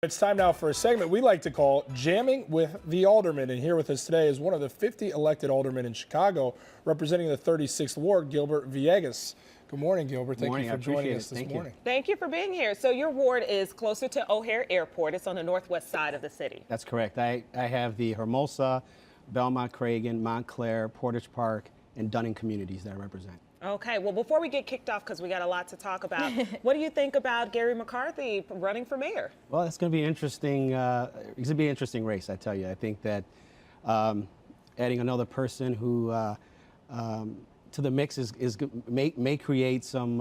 It's time now for a segment we like to call Jamming with the Alderman. And here with us today is one of the 50 elected aldermen in Chicago, representing the 36th Ward, Gilbert Villegas. Good morning, Gilbert. Thank you for joining us this morning. Thank you for being here. So your ward is closer to O'Hare Airport. It's on the northwest side of the city. That's correct. I have the Hermosa, Belmont Cragen, Montclair, Portage Park, and Dunning communities that I represent. Okay, well, before we get kicked off, because we got a lot to talk about, what do you think about Gary McCarthy running for mayor? Well, it's going to be interesting. It's going to be an interesting race, I tell you. I think that adding another person who to the mix may create some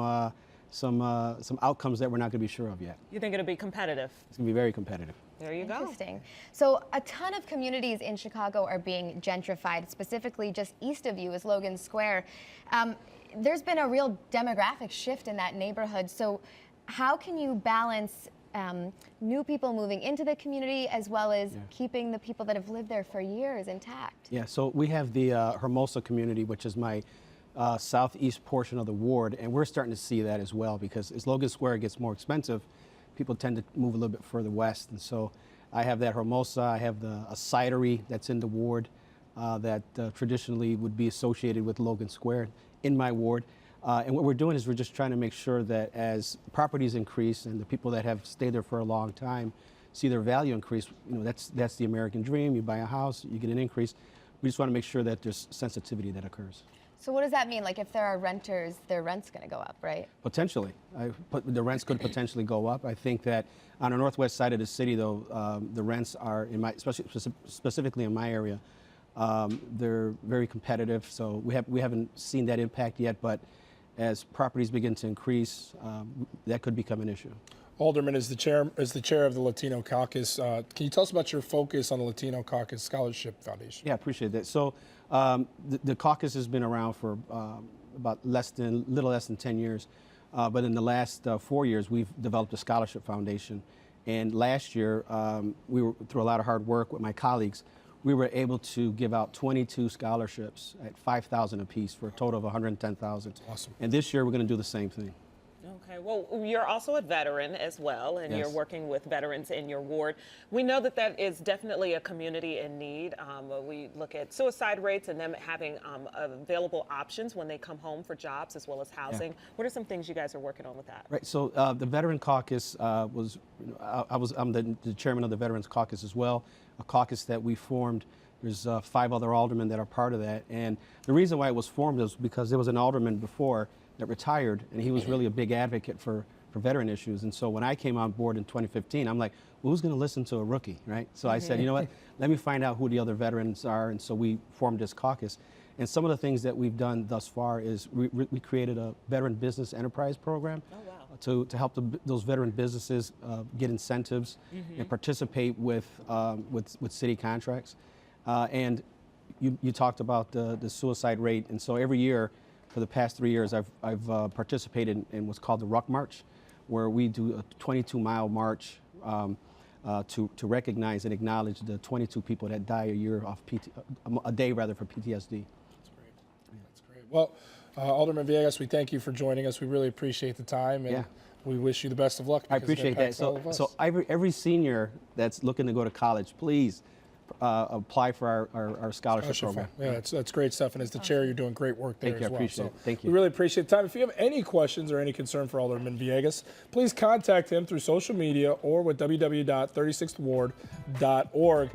outcomes that we're not going to be sure of yet. You think it'll be competitive? It's going to be very competitive. There you go. Interesting. So a ton of communities in Chicago are being gentrified. Specifically, just east of you is Logan Square. There's been a real demographic shift in that neighborhood. So how can you balance new people moving into the community as well as keeping the people that have lived there for years intact? Yeah, so we have the Hermosa community, which is my southeast portion of the ward, and we're starting to see that as well, because as Logan Square gets more expensive, people tend to move a little bit further west. And so I have that Hermosa, I have a cidery that's in the ward that traditionally would be associated with Logan Square in my ward. And what we're doing is we're just trying to make sure that as properties increase and the people that have stayed there for a long time see their value increase, you know, that's the American dream. You buy a house, you get an increase. We just want to make sure that there's sensitivity that occurs. So what does that mean? Like if there are renters, their rent's going to go up, right? Potentially. The rents could potentially go up. I think that on the northwest side of the city, though, the rents are, specifically in my area, they're very competitive. So we haven't seen that impact yet, but as properties begin to increase, that could become an issue. Alderman is the chair of the Latino Caucus. Can you tell us about your focus on the Latino Caucus Scholarship Foundation? Yeah, I appreciate that. So the caucus has been around for about little less than 10 years. But in the last 4 years, we've developed a scholarship foundation. And last year, we were, through a lot of hard work with my colleagues, we were able to give out 22 scholarships at $5,000 apiece for a total of $110,000. Awesome. And this year, we're going to do the same thing. Okay, well, you're also a veteran as well, and you're working with veterans in your ward. We know that that is definitely a community in need. We look at suicide rates and them having available options when they come home for jobs as well as housing. What are some things you guys are working on with that? Right, so the Veteran Caucus I'm the chairman of the Veterans Caucus as well, a caucus that we formed. There's 5 other aldermen that are part of that. And the reason why it was formed is because there was an alderman before that retired, and he was really a big advocate for veteran issues. And so when I came on board in 2015, I'm like, well, who's going to listen to a rookie, right? So I said, you know what, let me find out who the other veterans are. And so we formed this caucus. And some of the things that we've done thus far is we created a veteran business enterprise program to help those veteran businesses get incentives and participate with city contracts. And you talked about the suicide rate. And so every year, for the past 3 years, I've participated in what's called the Ruck March, where we do a 22-mile march to recognize and acknowledge the 22 people that die a day for PTSD. That's great. That's great. Well, Alderman Villegas, we thank you for joining us. We really appreciate the time, and we wish you the best of luck. I appreciate that. So every senior that's looking to go to college, please apply for our scholarship program. Yeah, that's great stuff. And as the chair, you're doing great work there as well. I appreciate it. Thank you. We really appreciate the time. If you have any questions or any concern for Alderman Villegas, please contact him through social media or with www.36thward.org.